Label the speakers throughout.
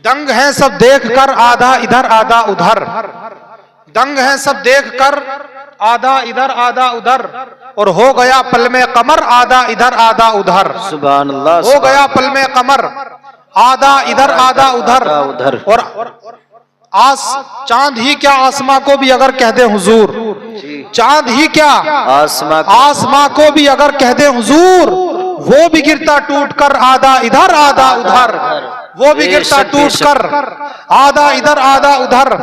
Speaker 1: दंग हैं सब देखकर आधा इधर आधा उधर, दंग हैं सब देखकर आधा इधर आधा उधर, और हो गया पल में कमर आधा इधर आधा उधर।
Speaker 2: सुभान अल्लाह।
Speaker 1: हो गया पल में कमर आधा इधर आधा उधर। और चांद ही क्या आसमां को भी अगर कह दे हुजूर, चांद ही क्या आसमां को भी अगर कह दे हुजूर, वो भी गिरता टूट कर आधा इधर आधा उधर, वो भी गिरता टूट कर आधा इधर आधा उधर।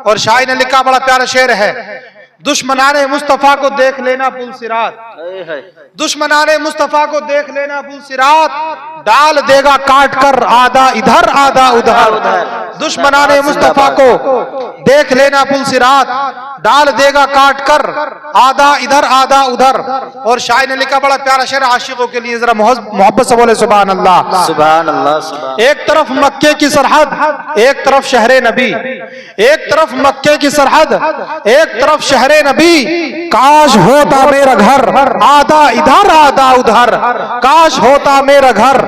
Speaker 1: और शायर ने लिखा, बड़ा प्यारा शेर है, दुश्मनाने मुस्तफा को देख लेना पुल सिरात, दुश्मनाने मुस्तफा को देख लेना पुल सिरात, डाल देगा काट कर आधा इधर आधा उधर। दुश्मनाने मुस्तफा को देख लेना पुल सिरात, डाल देगा काट कर आधा इधर आधा उधर। और शायर ने लिखा, बड़ा प्यारा शेर आशिकों के लिए, जरा मोहब्बत से बोले सुभान अल्लाह।
Speaker 2: सुभान अल्लाह।
Speaker 1: एक तरफ मक्के की सरहद, एक तरफ शहरे नबी, एक तरफ मक्के की सरहद, एक तरफ शहरे नबी, काश होता मेरा घर आधा इधर आधा उधर, काश होता मेरा घर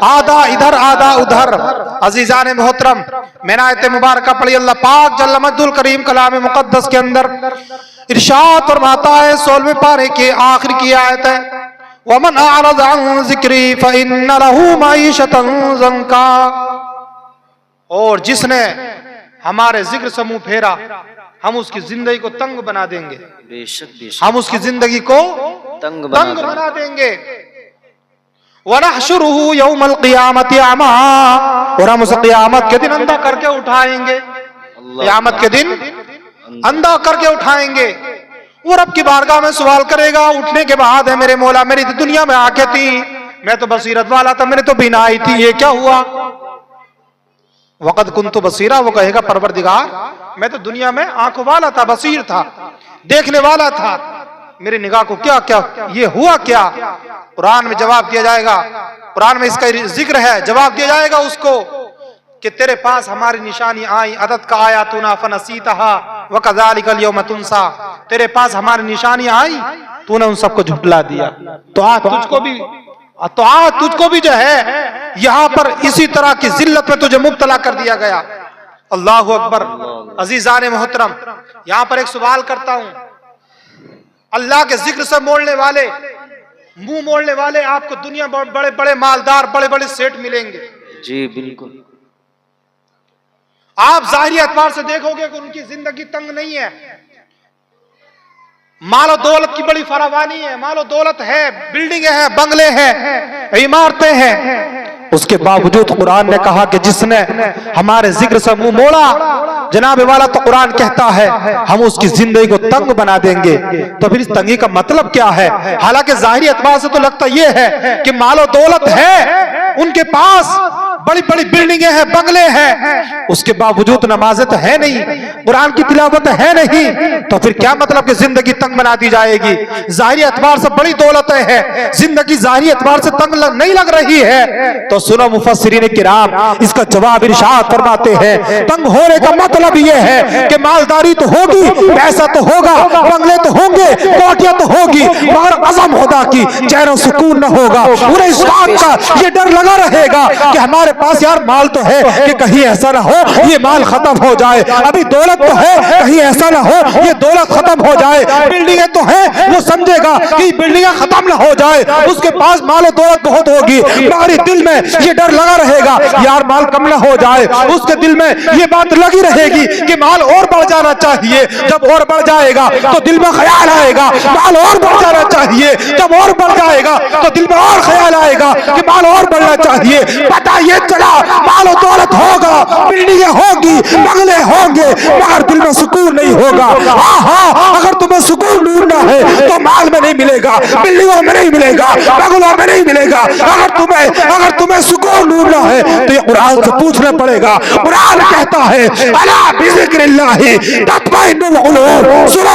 Speaker 1: आधा इधर आधा उधर। अजीजान मोहतरम, मैंने आयत मुबारक पढ़ी, अल्लाह पाक जल्ल मज्दुल करीम कलाम मुकद्दस के अंदर इरशाद फरमाता है, 16वें पारे के आखिर की आयत है, वमन अअरज़ अन ज़िक्री फ़इन्न लहू मईशतन ज़ंका। और जिसने हमारे जिक्र से मुंह फेरा, हम उसकी जिंदगी को तंग बना देंगे।
Speaker 2: बेशक बेशक,
Speaker 1: हम उसकी जिंदगी को तंग बना देंगे। वनहशुरुहु यौमल क़ियामति अमा, और हम उसे क़ियामत के दिन अंधा करके उठाएंगे, क़ियामत के दिन अंधा करके उठाएंगे। वो रब की बारगाह में सवाल करेगा उठने के बाद, है मेरे मौला, मेरी तो दुनिया में आंखें थी, मैं तो बसीरत वाला था, मैंने तो बीनाई थी, ये क्या हुआ? वक़द कुन्तु बसीरा, वो कहेगा परवरदिगार, मैं तो दुनिया में आंखों वाला था, बसीर था, देखने वाला था, मेरी निगाह को क्या क्या ये हुआ क्या? कुरान में जवाब दिया जाएगा, कुरान में इसका जिक्र है, जवाब दिया जाएगा उसको कि तेरे पास हमारी निशानी आई, अदद का आयातुना फनसीतहा व कज़ालिकल यौम तुनसा, तेरे पास हमारी निशानी आई, तूने उन सबको झुठला दिया, तो आज तुझको भी जो है यहाँ पर इसी तरह की जिल्लत में तुझे मुब्तला कर दिया गया। अल्लाहु अकबर। अजीजान मोहतरम, यहाँ पर एक सवाल करता हूँ, अल्लाह के जिक्र से मोड़ने वाले, मुंह मोड़ने वाले आपको दुनिया बड़े बड़े मालदार, बड़े बड़े सेठ मिलेंगे।
Speaker 2: जी बिल्कुल।
Speaker 1: आप जाहिरी एतबार से देखोगे कि उनकी जिंदगी तंग नहीं है, मालो दौलत की बड़ी फरावानी है, मालो दौलत है, बिल्डिंगें हैं, बंगले हैं, इमारतें हैं, उसके बावजूद कुरान ने कहा कि जिसने हमारे जिक्र से मुंह मोड़ा, जनाब वाला तो कुरान कहता है हम उसकी जिंदगी को तंग बना देंगे। तो फिर इस तंगी का मतलब क्या है? हालांकि जाहिरी एतबार से तो लगता यह है कि मालो दौलत है, उनके पास बड़ी बड़ी बिल्डिंगें हैं, बंगले हैं, उसके बावजूद नमाज़ें तो है नहीं, कुरान की तिलावत है नहीं, तो फिर क्या मतलब कि जिंदगी तंग बना दी जाएगी? जाहिरी एतबार से बड़ी दौलत है, जिंदगी जाहिरी एतबार से तंग नहीं लग रही है, तो सुनो मुफस्सिरीन किराम, इसका जवाब इरशाद फरमाते हैं, तंग होने का मतलब यह है कि मालदारी तो होगी, पैसा तो होगा, बंगले तो होंगे, कोठियां तो होगी, मगर अज़म खुदा की चैन सुकून न होगा। उन्हें इस बात का ये डर लगा रहेगा कि हमारे पास यार माल तो है, कि कहीं ऐसा ना हो ये माल खत्म हो जाए, अभी दौलत तो है, कहीं ऐसा ना हो ये दौलत खत्म हो जाए, बिल्डिंगें तो है, वो समझेगा कि बिल्डिंगें खत्म ना हो जाए, उसके पास माल और दौलत बहुत होगी, मगर दिल में ये डर लगा रहेगा यार माल कम ना हो जाए, उसके दिल में ये बात लगी रहेगी कि माल और बढ़ जाना चाहिए, जब और बढ़ जाएगा तो दिल में ख्याल आएगा माल और बढ़ जाना चाहिए, जब और बढ़ जाएगा तो दिल में और ख्याल आएगा कि माल और बढ़ना चाहिए। पता ये चला माल और दौलत होगा, बिल्डिंगें होगी, बंगले होंगे, मगर दिल में सुकून नहीं होगा। हाँ, अगर तुम्हें सुकून ढूंढना है तो माल में नहीं मिलेगा, बिल्डिंगों में नहीं मिलेगा, बंगलों में नहीं मिलेगा। अगर तुम्हें सुकून ढूंढना है तो ये कुरान से पूछना पड़ेगा। कुरान कहता है अला बिज़िक्रिल्लाहि तत्मइन्नुल क़ुलूब, सुनो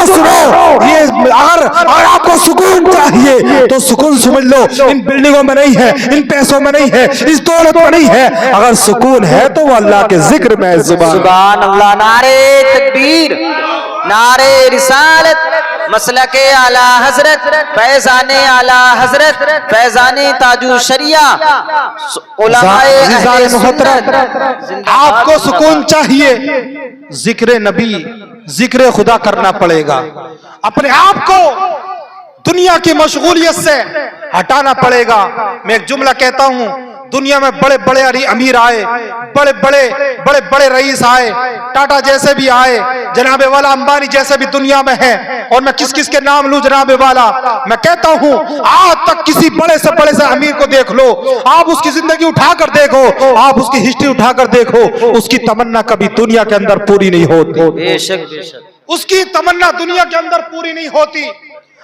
Speaker 1: ये अगर आपको सुकून चाहिए तो सुकून समझ लो, इन बिल्डिंगों में नहीं है, इन पैसों में नहीं है, इस दौलत में नहीं है, अगर सुकून है तो वो अल्लाह के जिक्र में। सुभान
Speaker 2: अल्लाह। नारे तकबीर, नारे रिसालत, मसलके आला हजरत फैजाने आला हजरत फैजाने ताजू शरिया उलमाए अहले सुन्नत।
Speaker 1: आपको सुकून चाहिए, जिक्र नबी जिक्र खुदा करना पड़ेगा। अपने आप को दुनिया की मशगूलियत से हटाना पड़ेगा। मैं एक जुमला कहता हूं, दुनिया में बड़े बड़े अमीर आए, बड़े बड़े रईस आए, टाटा जैसे भी आए, जनाबे वाला अंबानी जैसे भी दुनिया में है, और मैं किस किस के नाम लूं जनाबे वाला। मैं कहता हूं आज तक किसी बड़े से अमीर को देख लो, आप उसकी जिंदगी उठाकर देखो, आप उसकी हिस्ट्री उठाकर देखो, उसकी तमन्ना कभी दुनिया के अंदर पूरी नहीं होती।
Speaker 2: बेशक बेशक
Speaker 1: उसकी तमन्ना दुनिया के अंदर पूरी नहीं होती।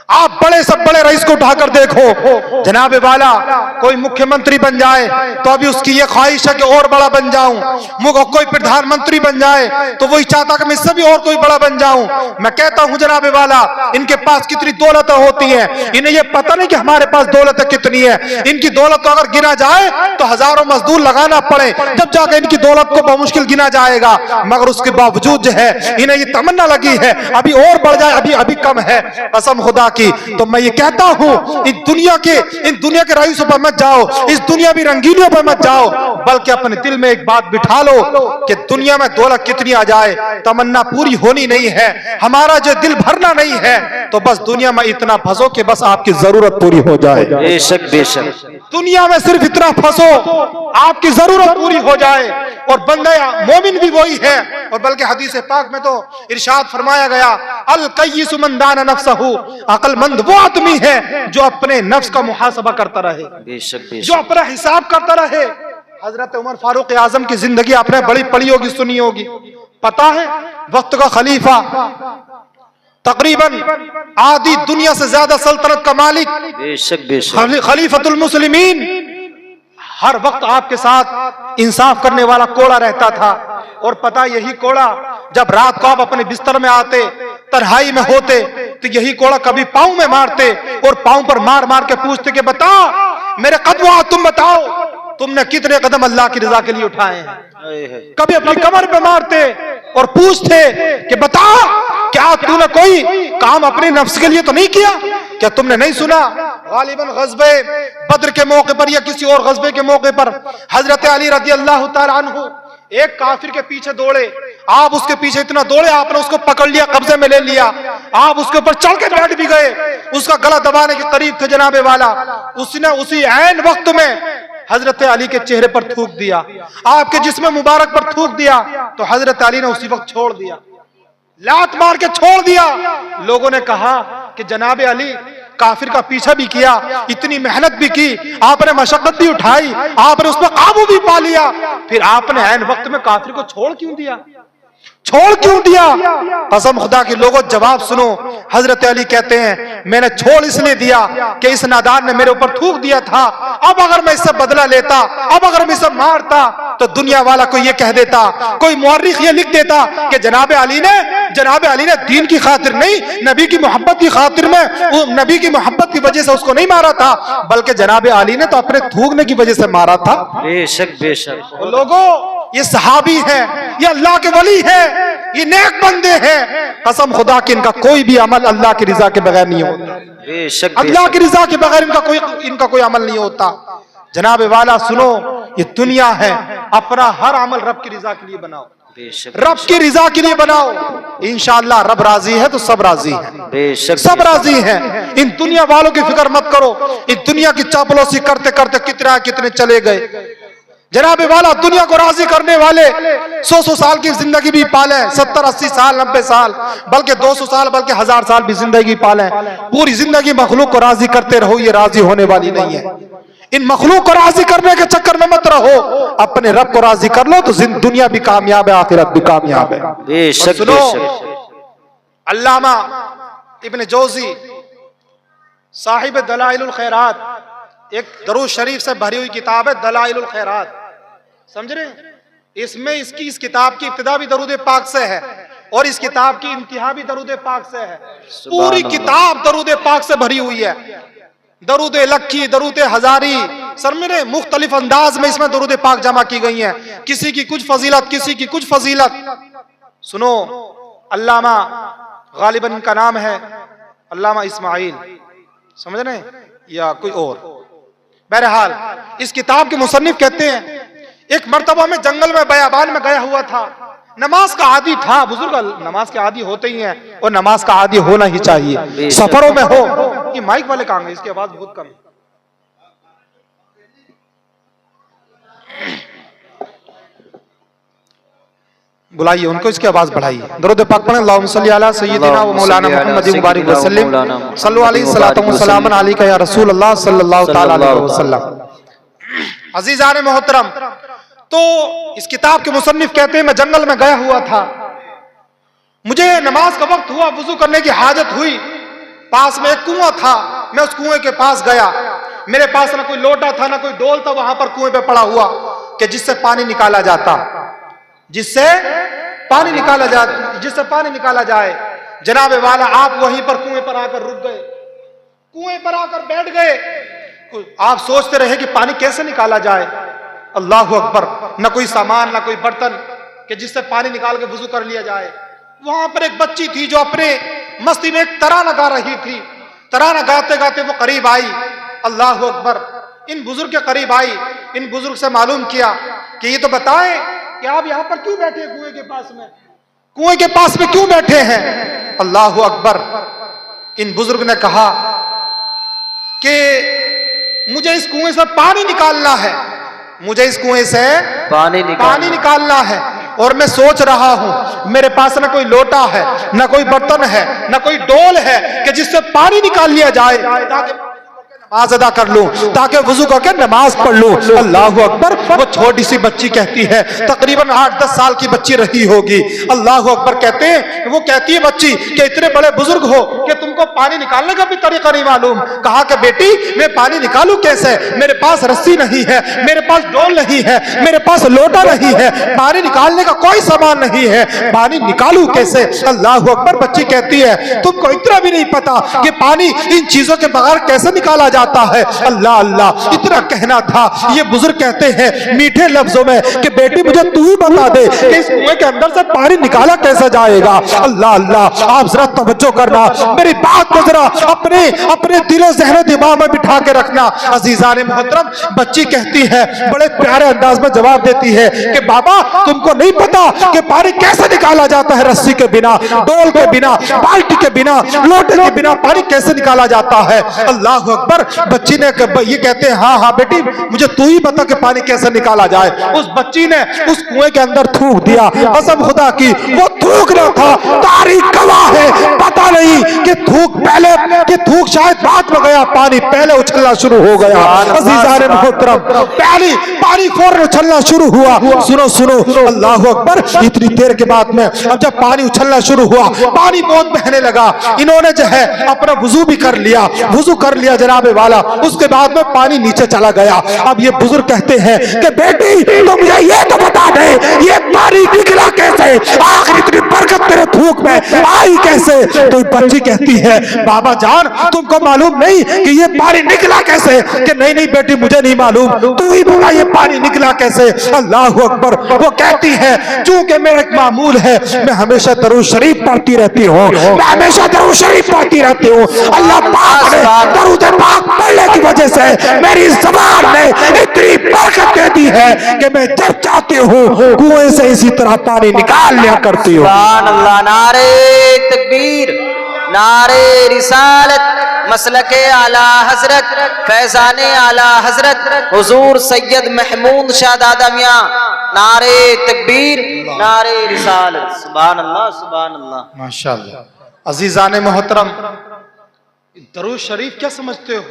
Speaker 1: आप बड़े से बड़े रईस को उठाकर देखो, जनाबे वाला कोई मुख्यमंत्री बन जाए तो अभी उसकी ये ख्वाहिश है कि और बड़ा बन जाऊं। कोई प्रधानमंत्री बन जाए तो वही चाहता कि मैं इससे भी और कोई बड़ा बन जाऊं। मैं कहता हूं जनाबे वाला, इनके पास कितनी दौलत होती है, इन्हें ये पता नहीं कि हमारे पास दौलत कितनी है। इनकी दौलत को अगर गिना जाए तो हजारों मजदूर लगाना पड़े, जब जाकर इनकी दौलत को बमुश्किल गिना जाएगा। मगर उसके बावजूद जो है इन्हें ये तमन्ना लगी है अभी और बढ़ जाए, अभी कम है। कसम खुदा की, तो मैं ये कहता हूं इन दुनिया के रईसों पर मत जाओ, इस दुनिया की रंगीनियों पर मत जाओ, बल्कि अपने दिल में एक बात बिठा लो कि दुनिया में दौलत कितनी आ जाए, तमन्ना पूरी होनी नहीं है, हमारा जो दिल भरना नहीं है, तो बस दुनिया में इतना फंसो कि बस आपकी जरूरत पूरी हो जाए।
Speaker 2: बेशक बेशक
Speaker 1: दुनिया में सिर्फ इतना फंसो आपकी जरूरत पूरी हो जाए। और बंदा मोमिन भी वही है, और बल्कि हदीस पाक में तो इरशाद फरमाया गया, अल कय्यिसु मन दाना नफ्सहु, अक्लमंद वो आदमी है जो अपने नफ्स का मुहासबा करता रहे,
Speaker 2: बेशक
Speaker 1: जो अपना हिसाब करता रहे। हजरत उमर फारूक आजम की जिंदगी आपने बड़ी पढ़ी होगी, सुनी होगी। पता है वक्त का खलीफा, तकरीबन आधी दुनिया से ज्यादा सल्तनत का मालिक,
Speaker 2: बेशक बेशक
Speaker 1: खलीफतुल मुस्लिमीन, हर वक्त आपके साथ इंसाफ करने वाला कोड़ा रहता था। और पता यही कोड़ा जब रात को आप अपने बिस्तर में आते, तन्हाई में होते, तो यही कोड़ा कभी पांव में मारते और पांव पर मार मार के पूछते कि बता मेरे कदम, तुम बताओ तुमने कितने कदम अल्लाह की रजा के लिए उठाए हैं। कभी अपनी कमर पे मारते और पूछते कि बता क्या तूने कोई काम अपने नफ्स के लिए तो नहीं किया? क्या तुमने नहीं सुना गालिबन गज़बे बद्र के मौके पर या किसी और गज़बे के मौके पर हजरत अली रज़ी अल्लाह तआला अन्हु एक काफिर के पीछे दौड़े, आप उसके पीछे इतना दौड़े, आपने उसको पकड़ लिया, कब्जे में ले लिया, आप उसके ऊपर चढ़ के बैठ भी गए, उसका गला दबाने के करीब थे जनाबे वाला, उसने उसी ऐन वक्त में हजरत अली के चेहरे पर थूक दिया, आपके जिस्म मुबारक पर थूक दिया, तो हजरत अली ने उसी वक्त छोड़ दिया, लात मार के छोड़ दिया। लोगों ने कहा कि जनाबे अली काफिर का पीछा भी किया, इतनी मेहनत भी की, आपने मशक्कत भी उठाई, आपने उस पर काबू भी पा लिया, फिर आपने ऐन वक्त में काफिर को छोड़ क्यों दिया? छोड़ क्यों दिया? कसम खुदा की लोगों जवाब सुनो। हजरत अली कहते हैं मैंने छोड़ इसलिए दिया कि इस नादान ने मेरे ऊपर थूक दिया था, अब अगर मैं इससे बदला लेता, अब अगर मैं इसे मारता तो दुनिया वाला कोई ये कह देता, कोई मुअर्रिख ये लिख देता कि जनाबे अली ने दीन की खातिर नहीं, नबी की मोहब्बत की खातिर में, नबी की मोहब्बत की वजह से उसको नहीं मारा था, बल्कि जनाबे अली ने तो अपने थूकने की वजह से मारा था।
Speaker 2: बेशक बेशक
Speaker 1: लोगों ये सहाबी है, ये अल्लाह के वली है, ये नेक बंदे हैं, कसम खुदा कि इनका कोई भी अमल अल्लाह की रजा के बगैर नहीं होता।
Speaker 2: बेशक
Speaker 1: अल्लाह की रजा के बगैर इनका कोई अमल नहीं होता। जनाबे वाला सुनो, ये दुनिया है, अपना हर अमल रब की रजा के लिए बनाओ, रब की रजा के लिए बनाओ, इंशाअल्लाह रब राजी है तो सब राजी है,
Speaker 2: बेशक
Speaker 1: सब राजी हैं। इन दुनिया वालों की फिक्र मत करो, इन दुनिया की चापलूसी करते करते कितने चले गए। जनाबे वाला दुनिया को राजी करने वाले 100 साल की जिंदगी भी पाले, 70-80 साल 90 साल, बल्कि 200 साल, बल्कि 1000 साल भी जिंदगी पाले, पूरी जिंदगी मखलूक को राजी करते रहो, ये राजी होने वाली नहीं है। इन मखलूक को राजी करने के चक्कर में मत रहो, अपने रब को राजी कर लो तो दुनिया भी कामयाब है, आखिरत भी कामयाब है।
Speaker 2: बेशक
Speaker 1: सुनो,
Speaker 2: बेशक
Speaker 1: अल्लामा इब्न जौजी साहिब दलाइलुल खैरात, एक दरूद शरीफ से भरी हुई किताब है दलाइलुल खैरात, समझ रहे? इसमें इस किताब की इब्तिदा भी दरूद पाक से है और इस किताब की इंतहा भी दरूद पाक से है। पूरी किताब दरूद पाक से भरी हुई है, दरूद लक्की, दरूद हजारी, सरमरे मुख्तलिफ अंदाज में इसमें दरूद पाक जमा की गई है, किसी की कुछ फजीलत, किसी की कुछ फजीलत। सुनो, अल्लामा गालिबन का नाम है, अल्लामा इस्माइल, समझ रहे हैं, या कोई और। बहरहाल इस किताब के मुसन्निफ कहते हैं एक मर्तबा में जंगल में बयाबान में गया हुआ था, नमाज का आदी था। बुजुर्ग नमाज के आदी होते ही हैं और नमाज का आदी होना ही चाहिए, सफरों में हो। ये माइक वाले कहाँ गए, इसकी आवाज बहुत कम है। बुलाइए उनको, इसकी आवाज बढ़ाइए। दरूद पाक पढ़ें, अल्लाहुम्मा सल्ली अला सय्यिदिना व मौलाना मुहम्मद मुबारक वसल्लम सल्लल्लाहु अलैहि सल्लल्लाहु व सलाम अलैका या रसूल अल्लाह सल्लल्लाहु तआला अलैहि वसल्लम। अजीजान मोहतरम, तो इस किताब के मुसन्निफ कहते हैं मैं जंगल में गया हुआ था, मुझे नमाज का वक्त हुआ, वुजू करने की हाजत हुई। पास में एक कुआं था, मैं उस कुएं के पास गया। मेरे पास ना कोई लोटा था ना कोई डोल था, वहां पर कुएं पे पड़ा हुआ कि जिससे पानी निकाला जाता, जिससे पानी निकाला जाए। जनाबे वाला आप वहीं पर कुएं पर आकर रुक गए, कुएं पर आकर बैठ गए। आप सोचते रहे कि पानी कैसे निकाला जाए। अल्लाहु अकबर, न कोई सामान ना कोई बर्तन कि जिससे पानी निकाल के वुजू कर लिया जाए। वहां पर एक बच्ची थी जो अपने मस्ती में एक तराना गा रही थी। तराना गाते गाते वो करीब आई। अल्लाहु अकबर, इन बुजुर्ग के करीब आई। इन बुजुर्ग से मालूम किया कि ये तो बताएं कि आप यहां पर क्यों बैठे, कुएं के पास में, कुएं के पास में क्यों बैठे हैं। अल्लाहु अकबर, इन बुजुर्ग ने कहा कि मुझे इस कुएं से पानी निकालना है, मुझे इस कुएं से पानी निकालना है। और मैं सोच रहा हूं मेरे पास ना कोई लोटा है, ना कोई बर्तन है, ना कोई डोल है कि जिससे पानी निकाल लिया जाए ताकि नमाज अदा कर लूं, ताकि वुजू करके नमाज पढ़ लूं। अल्लाहु अकबर, वो छोटी सी बच्ची कहती है, तकरीबन 8-10 साल की बच्ची रही होगी। अल्लाहु अकबर कहते हैं, वो कहती है बच्ची कि इतने बड़े बुजुर्ग हो कि तुमको पानी निकालने का भी तरीका नहीं मालूम। कहा कि बेटी मैं पानी निकालूं कैसे, मेरे पास रस्सी नहीं है, मेरे पास डोल नहीं है, मेरे पास लोटा नहीं है, पानी निकालने का कोई सामान नहीं है, पानी निकालूं कैसे। अल्लाहु अकबर, बच्ची कहती है तुमको इतना भी नहीं पता कि पानी इन चीजों के बगैर कैसे निकाला जाता है। अल्लाह अल्लाह, इतना कहना था। ये बुजुर्ग कहते हैं मीठे लफ्जों में कि बेटी मुझे तू ही बता दे कि इस कुएं के अंदर से पानी निकाला कैसे जाएगा। अल्लाह अल्लाह, आप जरा तवज्जो करना, मेरी बात को जरा अपने दिलो ज़हन दिमाग में बिठा के रखना। अजीजान मोहतरम, बच्ची कहती है, बड़े प्यारे अंदाज में जवाब देती है कि बाबा तुमको नहीं पता कि पानी कैसे निकाला जाता है, रस्सी के बिना, डोल के बिना, बाल्टी के बिना, लोटे के बिना पानी कैसे निकाला जाता है। अल्लाह अकबर, बच्ची ने ये कहते हैं हाँ हाँ बेटी मुझे तू ही बता कि पानी कैसे निकाला जाए। उस बच्ची ने उस कुएं के अंदर थूक दिया। कसम खुदा की वो थूक रहा था, तारीख गवाह है, पता नहीं कि थूक पहले कि थूक शायद बाद में गया, पानी पहले उछलना शुरू हो गया। अज़ीज़ान मोहतरम, पहले पानी फौरन उछलना शुरू हुआ। सुनो सुनो, अल्लाह अकबर, इतनी देर के बाद में अब जब पानी उछलना शुरू हुआ, पानी बहुत बहने लगा। इन्होंने जो है अपना वुजू भी कर लिया, वुजू कर लिया जनाबे वाला। उसके बाद में पानी नीचे चला गया। अब ये बुजुर्ग कहते हैं कि बेटी तो मुझे ये तो बता दे ये पानी निकला कैसे, आखिर इतनी बरकत तेरे थूक में आई कैसे। तो बच्ची कहती है बाबा जान तुमको मालूम नहीं कि ये पानी निकला कैसे। कि नहीं नहीं बेटी मुझे नहीं मालूम, तू ही बता ये पानी निकला कैसे। अल्लाह अकबर, वो कहती है चूंकि मेरा एक मामूल है, मैं हमेशा दरूद शरीफ पढ़ती रहती हूँ, मैं हमेशा दरूद शरीफ पढ़ती रहती हूँ। अल्लाह पाक ने दरूद पाक पढ़ने की वजह से मेरी ज़बान ने इतनी बरकत दे दी है कि मैं जब चाहती हूँ कुएं से इसी तरह पानी निकाल लिया करती हूँ।
Speaker 2: सुभान अल्लाह, नारे तकबीर, नारे रिसालत, मसलके आला हजरत, फैजाने आला हजरत हुजूर सैयद महमूद शाह दादा मियां, नारे तकबीर, नारे रिसालत। सुभान अल्लाह, सुभान अल्लाह,
Speaker 1: माशाअल्लाह। अजीजान मोहतरम, दरूद शरीफ क्या समझते हो,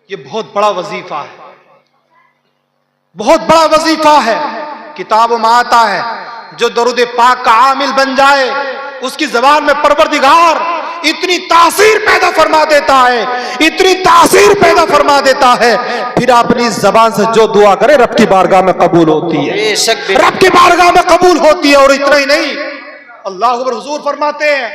Speaker 1: ये बहुत बड़ा वजीफा है, बहुत बड़ा वजीफा है। किताब में आता है जो दरूद पाक का आमिल बन जाए उसकी जबान में परवरदिगार इतनी तासीर पैदा फरमा देता है, इतनी तासीर पैदा फरमा देता है, फिर अपनी जबान से जो दुआ करे रब की बारगाह में कबूल होती है, रब की बारगाह में कबूल होती है। और इतना ही नहीं, अल्लाह अकबर, हुजूर फरमाते हैं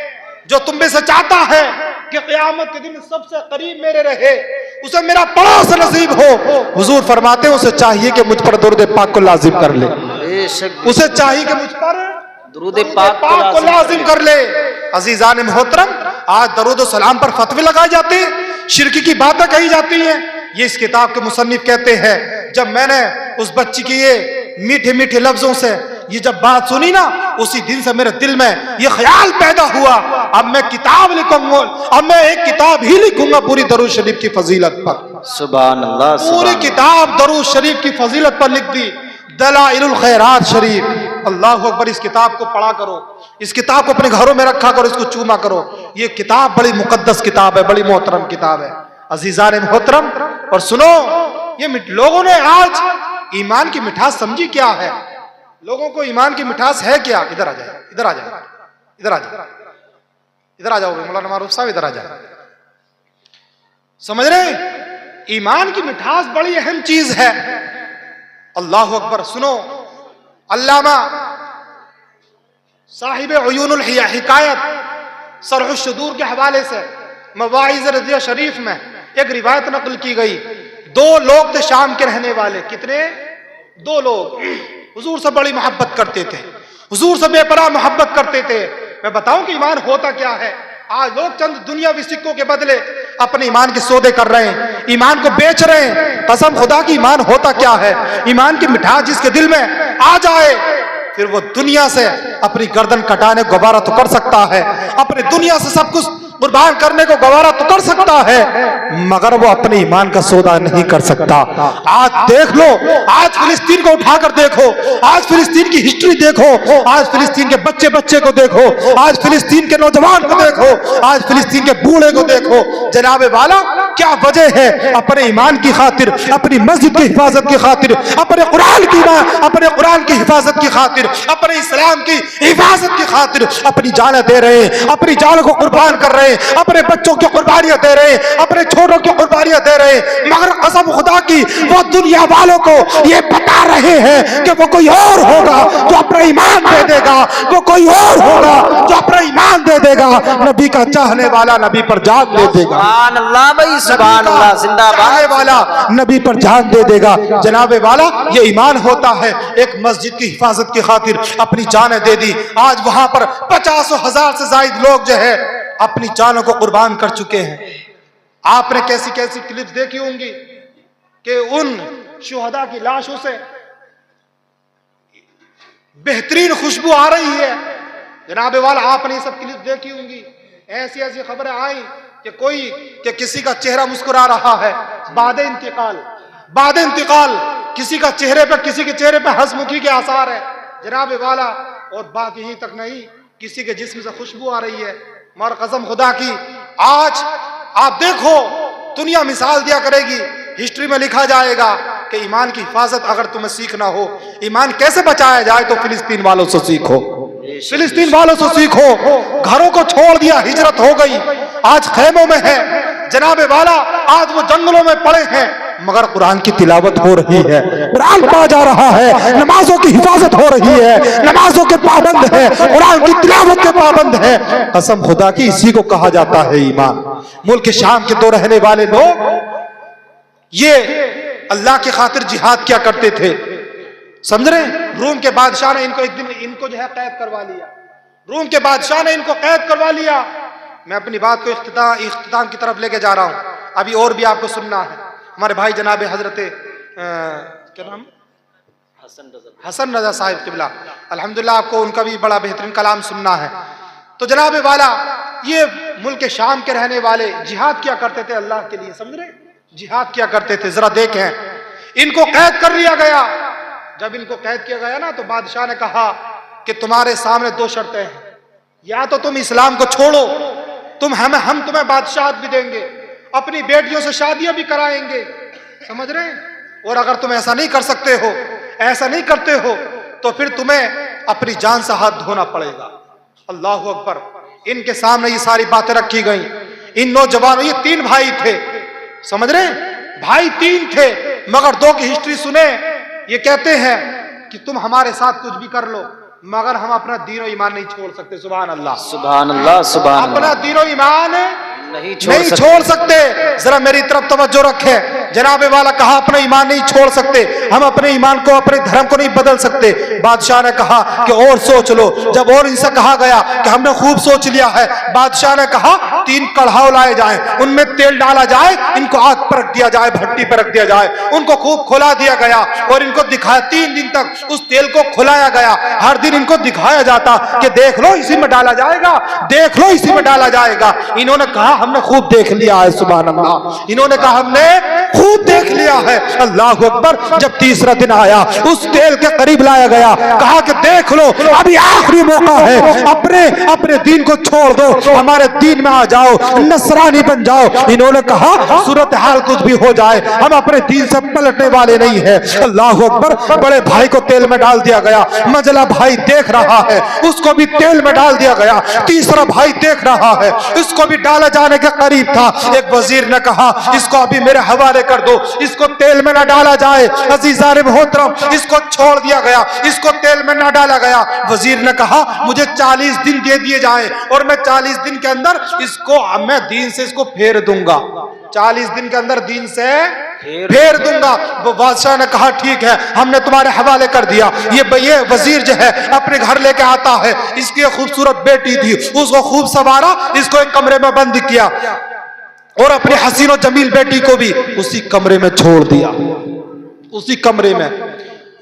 Speaker 1: जो तुम में से चाहता है कि क़यामत के दिन सबसे करीब मेरे रहे, उसे मेरा पड़ोस नसीब हो, हुजूर फरमाते हैं उसे चाहिए कि मुझ पर दरूद पाक को लाजिम कर ले, उसे चाहिए कि मुझ पर दरूद पाक को लाजिम कर ले। अजीजान मोहतरम, आज दरूद और सलाम पर फतवे लगाए जाते हैं, शिरक की बातें कही जाती हैं। ये इस किताब के मुसन्निफ कहते हैं, जब मैंने उस बच्ची की ये मीठे मीठे लफ्जों से ये जब बात सुनी ना, उसी दिन से मेरे दिल में ये ख्याल पैदा हुआ, अब मैं किताब लिखूंगा, अब मैं एक किताब ही लिखूंगा पूरी दरूद शरीफ की फजीलत पर।
Speaker 2: सुभान अल्लाह,
Speaker 1: पूरी किताब दरूद शरीफ की फजीलत पर लिख दी, दलाइलुल खैरात शरीफ। अल्लाह अकबर। इस किताब को पढ़ा करो, इस किताब को अपने घरों में रखा करो, इसको चूमा करो। ये किताब बड़ी मुकद्दस किताब है, बड़ी मोहतरम किताब है अजीजान मोहतरम। और सुनो, ये लोगों ने आज ईमान की मिठास समझी क्या है? लोगों को ईमान की मिठास है क्या? इधर आ जाए, इधर आ जाए, इधर आ जाए, इधर आ जाओगे मौलाना मारूफ साहब, इधर आ जाए। समझ रहे? ईमान की मिठास बड़ी अहम चीज है। अल्लाह अकबर। सुनो, अल्लामा साहिब उयूनुल हिकायत सरहुश सुदूर के हवाले से मवाइज़ रज़िया शरीफ में एक रिवायत नकल की गई। दो लोग थे शाम के रहने वाले। कितने? दो लोग हुजूर से बड़ी मोहब्बत करते थे, हुजूर से बेपनाह मोहब्बत करते थे। मैं बताऊं कि ईमान होता क्या है? आज लोग चंद दुनियावी सिक्कों के बदले अपने ईमान के सौदे कर रहे हैं, ईमान को बेच रहे हैं। कसम खुदा की ईमान होता क्या है? ईमान की मिठास जिसके दिल में आ जाए, फिर वो दुनिया से अपनी गर्दन कटाने को गवारा तो कर सकता है, अपने दुनिया से सब कुछ कुर्बान करने को गवारा तो कर सकता है, मगर वो अपने ईमान का सौदा नहीं कर सकता। आज देख लो, आज फिलिस्तीन को उठाकर देखो, आज फिलिस्तीन की हिस्ट्री देखो, आज फिलिस्तीन के बच्चे बच्चे को देखो, आज फिलिस्तीन के नौजवान को देखो, आज फिलिस्तीन के बूढ़े को देखो। जनाबे वाला, क्या वजह है? अपने ईमान की खातिर, अपनी मस्जिद की हिफाजत की खातिर, अपने कुरान की हिफाजत की खातिर, अपने इस्लाम की हिफाजत की खातिर अपनी जान दे रहे हैं, अपनी जान को कुर्बान कर रहे हैं, अपने बच्चों की कुर्बानियां दे रहे हैं, अपने छोरों की कुर्बानियां दे रहे हैं। मगर कसम खुदा की वो दुनिया वालों को ये बता रहे हैं कि वो कोई और होगा जो अपना ईमान दे देगा, वो कोई और होगा जो अपना ईमान दे देगा। नबी का चाहने वाला नबी पर जान दे देगा।
Speaker 2: सुभान अल्लाह भाई, सुभान अल्लाह, जिंदाबाद।
Speaker 1: चाहने वाला नबी पर जान दे देगा। जनाबे वाला, ये ईमान होता है। एक मस्जिद की हिफाजत की खातिर अपनी जानें दे दी। आज वहां पर 50,000 से ज्यादा लोग जो है अपनी जानों को कुर्बान कर चुके हैं। आपने कैसी कैसी क्लिप्स देखी होंगी कि उन शुहदा की लाशों से बेहतरीन खुशबू आ रही है। जनाबे वाला, आपने ये सब क्लिप देखी होंगी। ऐसी ऐसी खबरें आई कि किसी का चेहरा मुस्कुरा रहा है बाद इंतकाल, किसी का चेहरे पे, किसी के चेहरे पे हंसमुखी के आसार है। जनाबे वाला, और बात यहीं तक नहीं, किसी के जिस्म से खुशबू आ रही है। मगर कसम खुदा की, आज आप देखो, दुनिया मिसाल दिया करेगी, हिस्ट्री में लिखा जाएगा कि ईमान की हिफाजत अगर तुम्हें सीखना हो, ईमान कैसे बचाया जाए, तो फिलिस्तीन वालों से सीखो, फिलिस्तीन वालों से सीखो। घरों को छोड़ दिया, हिजरत हो गई, आज खेमों में है। जनाबे वाला, आज वो जंगलों में पड़े हैं, मगर कुरान की तिलावत हो रही है, कुरान पढ़ा जा रहा है, नमाजों की हिफाजत हो रही है, नमाजों के पाबंद है, कुरान की तिलावत के पाबंद है। कसम खुदा की, इसी को कहा जाता है ईमान। मुल्क शाम के दो रहने वाले लोग ये अल्लाह की खातिर जिहाद क्या करते थे, समझ रहे? रूम के बादशाह ने इनको एक दिन इनको जो है कैद करवा लिया। रूम के बादशाह ने इनको कैद करवा लिया। मैं अपनी बात को इख्तिताम की तरफ लेके जा रहा हूं, अभी और भी आपको सुनना है। हमारे भाई जनाब हजरत क्या नाम, हसन रजा साहिब किबला, अल्हम्दुलिल्लाह, आपको उनका भी बड़ा बेहतरीन कलाम सुनना है। तो जनाब वाला, ये मुल्क शाम के रहने वाले जिहाद क्या करते थे अल्लाह के लिए, समझ रहे? जिहाद क्या करते थे, जरा देखें। इनको कैद कर लिया गया। जब इनको कैद किया गया ना, तो बादशाह ने कहा कि तुम्हारे सामने दो शर्तें हैं, या तो तुम इस्लाम को छोड़ो, हम तुम्हें बादशाहत भी देंगे, अपनी बेटियों से शादियां भी कराएंगे, समझ रहे हैं? और अगर तुम ऐसा नहीं कर सकते हो, ऐसा नहीं करते हो, तो फिर तुम्हें अपनी जान से हाथ धोना पड़ेगा। अल्लाह अकबर। इनके सामने ये सारी बातें रखी गई। इन नौजवानों, ये 3 भाई थे, समझ रहे? भाई 3 थे, मगर 2 की हिस्ट्री सुने। ये कहते हैं कि तुम हमारे साथ कुछ भी कर लो, मगर हम अपना दीन और ईमान नहीं छोड़ सकते। सुभान अल्लाह,
Speaker 2: सुभान अल्लाह, सुभान
Speaker 1: अपना दीन और ईमान
Speaker 2: नहीं
Speaker 1: छोड़ सकते। जरा मेरी तरफ तवज्जो रखें। जनाबे वाला कहा अपना ईमान नहीं छोड़ सकते, हम अपने ईमान को, अपने धर्म को नहीं बदल सकते। बादशाह ने कहा कि और सोच लो। जब और इनसे कहा गया कि हमने खूब सोच लिया है, बादशाह ने कहा 3 कढ़ाव लाए जाए, उनमें तेल डाला जाए, इनको आग पर रख दिया जाए, भट्टी पर रख दिया जाए। उनको खूब खुला दिया गया और इनको दिखाया, 3 दिन तक उस तेल को खुलाया गया। हर दिन इनको दिखाया जाता कि देख लो इसी में डाला जाएगा, देख लो इसी में डाला जाएगा। इन्होंने कहा हमने खूब देख लिया है, सुभान अल्लाह। इन्होंने कहा हमने खूब देख लिया है, अल्लाह अकबर। जब तीसरा दिन आया, उस तेल के करीब लाया गया, कहा कि देख लो अभी आखिरी मौका है, अपने अपने दीन को छोड़ दो, हमारे दीन में आ जाओ, नसरानी बन जाओ। इन्होंने कहा सूरत हाल कुछ भी हो जाए, हम अपने दीन से पलटने वाले नहीं है। अल्लाह अकबर। बड़े भाई को तेल में डाल दिया गया, मजला भाई देख रहा है, उसको भी तेल में डाल दिया गया। तीसरा भाई देख रहा है, इसको भी डाला जाने के करीब था। एक वजीर ने कहा इसको अभी मेरे हवाले कर दो, इसको तेल में न डाला जाए। अजीज़ान मोहतरम, इसको छोड़ दिया गया, इसको तेल में न डाला गया। वजीर ने कहा मुझे 40 दिन दे दिए जाए और मैं 40 दिन के अंदर इसको, मैं दीन से इसको फेर दूंगा, 40 दिन के अंदर दीन से फेर दूंगा। वो बादशाह ने कहा ठीक है, हमने तुम्हारे हवाले कर दिया। ये वजीर जो है अपने घर लेके आता है, इसकी एक खूबसूरत बेटी थी, उसको खूब सवारा, इसको एक कमरे में बंद किया और अपनी हसीन और जमील बेटी को भी उसी कमरे में छोड़ दिया, उसी कमरे में।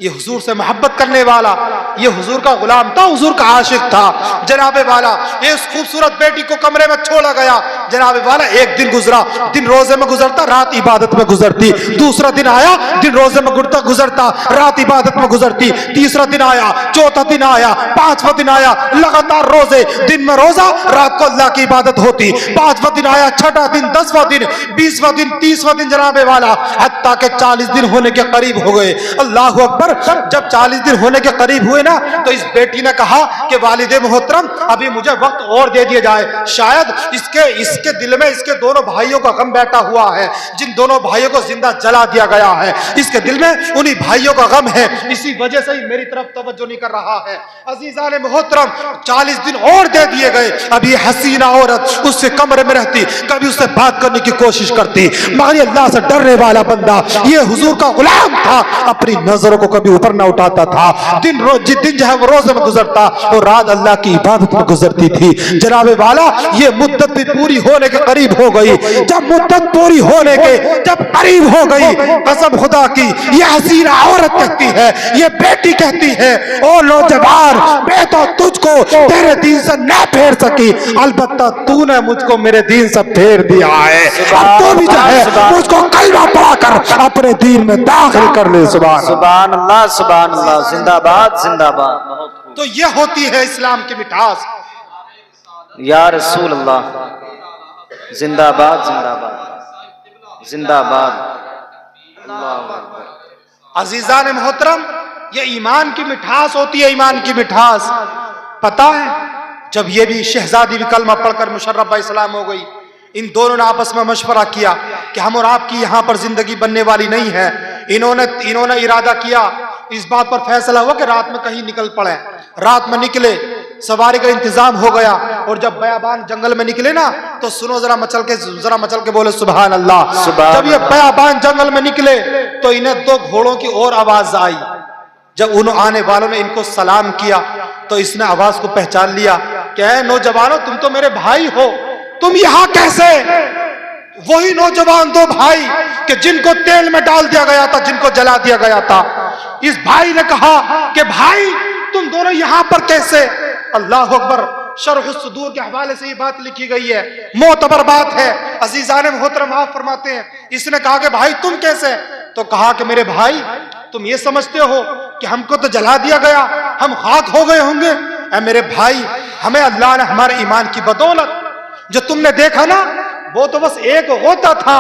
Speaker 1: ये हुजूर से मोहब्बत करने वाला, ये हुजूर का गुलाम था, हुजूर का आशिक था। जनाबे वाला ये उस खूबसूरत बेटी को कमरे में छोड़ा गया। जनाबे वाला एक दिन गुजरा, दिन रोजे में गुजरता, रात इबादत में गुजरती। दूसरा दिन आया, दिन रोजे में गुजरता, रात इबादत में गुजरती। तीसरा दिन आया, चौथा दिन आया, 5वां दिन आया, लगातार रोजे, दिन में रोजा, रात को अल्लाह की इबादत होती। 5वां दिन आया, 6वां दिन, 10वां दिन, 20वां दिन, 30वां दिन। जनाबे वाला हत्ता के 40 दिन होने के करीब हो गए। अल्लाह अकबर। जब 40 दिन होने के करीब हुए ना, तो इस बेटी ने कहा कि वालिदे मोहतरम अभी मुझे वक्त और दे दिया जाए, शायद इसके दिल में इसके दोनों भाइयों का गम बैठा हुआ है, जिन दोनों भाइयों को जिंदा जला दिया गया है, इसके दिल में उन्हीं भाइयों का गम है, इसी वजह से ही मेरी तरफ तवज्जो नहीं कर रहा है। अजीजान मोहतरम 40 दिन और दे दिए गए। अभी हसीना औरत उससे कमरे में रहती, कभी उससे बात करने की कोशिश करती, मगर अल्लाह से डरने वाला बंदा, ये हुजूर का गुलाम था, अपनी नजरों को कभी ऊपर ना उठाता था। दिन जो है वो रोजे में गुजरता और रात अल्लाह की इबादत में गुजरती थी। जनाबे वाला ये मुद्दत भी पूरी होने के करीब हो गई। जब मुद्दत पूरी होने के जब करीब हो गई, कसम खुदा की ये हसीना औरत कहती है, ये बेटी कहती है, ओ नौजवान मैं तो तुझको तेरे दीन से ना फेर सकी, अलबत्ता तूने मुझको मेरे दीन से फेर दिया है। अब तो भी जो है मुझको कलमा पढ़ाकर अपने दीन में दाखिल कर ले।
Speaker 2: सुभान अल्लाह, सुभान अल्लाह, जिंदाबाद जिंदाबाद।
Speaker 1: तो ये होती है इस्लाम की मिठास।
Speaker 2: या रसूल अल्लाह, जिंदाबाद जिंदाबाद जिंदाबाद।
Speaker 1: अजीजान मोहतरम, ये ईमान की मिठास होती है, ईमान की मिठास। पता है जब ये भी शहजादी भी कलमा पढ़कर मुशर्रफ इस्लाम हो गई, इन दोनों ने आपस में मशवरा किया कि हम और आपकी यहाँ पर जिंदगी बनने वाली नहीं है। इन्होंने इरादा किया, इस बात पर फैसला हुआ कि रात में कहीं निकल पड़े। रात में निकले, सवारी का इंतजाम हो गया और जब बयाबान जंगल में निकले ना, तो सुनो जरा मचल के बोले सुभान अल्लाह। जब ये बयाबान जंगल में निकले तो इन्हें 2 घोड़ों की और आवाज आई। जब उन आने वालों ने इनको सलाम किया तो इसने आवाज को पहचान लिया, क्या है नौजवानों, तुम तो मेरे भाई हो, तुम यहाँ कैसे? वही नौजवान 2 भाई कि जिनको तेल में डाल दिया गया था, जिनको जला दिया गया था। इस भाई ने कहा कि भाई तुम दोनों यहां पर कैसे? अल्लाह अकबर। शरह सुदूर के हवाले से ये बात लिखी गई है, मोतबर बात है। अजीजान मोहतरम आप फरमाते हैं, इसने कहा कि भाई तुम कैसे? तो कहा कि मेरे भाई तुम ये समझते हो कि हमको तो जला दिया गया, हम खाक हो गए होंगे? ऐ मेरे भाई, हमें अल्लाह ने हमारे ईमान की बदौलत जो तुमने देखा ना, वो तो बस एक होता था,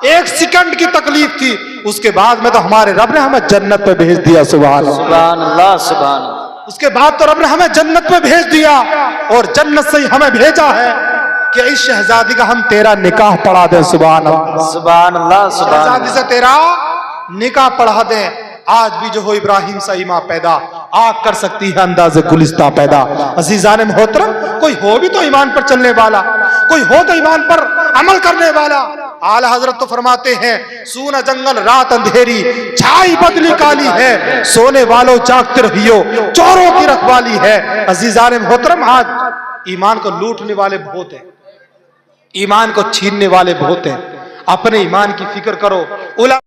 Speaker 1: 1 सेकंड की तकलीफ थी, उसके बाद में तो हमारे रब ने हमें जन्नत पे भेज दिया। सुभान
Speaker 2: अल्लाह, सुभान।
Speaker 1: उसके बाद तो रब ने हमें जन्नत पे भेज दिया और जन्नत से ही हमें भेजा है कि इस शहजादी का हम तेरा निकाह पढ़ा दें। सुभान अल्लाह,
Speaker 2: सुभान अल्लाह,
Speaker 1: शहजादी से तेरा निकाह पढ़ा दें। आज भी जो हो इब्राहिम सा ईमान पैदा, आग कर सकती है अंदाज़े गुलिस्ता पैदा। अजीजान मोहतरम, कोई हो भी तो ईमान पर चलने वाला, कोई हो तो ईमान पर अमल करने वाला। आला हजरत तो फरमाते हैं, सूना जंगल रात अंधेरी, छाई बदली काली है, सोने वालों जागते रहियो, चोरों की रखवाली है। अजीजान मोहतरम, आज ईमान को लूटने वाले बहुत हैं, ईमान को छीनने वाले बहुत हैं। अपने ईमान की फिक्र करो।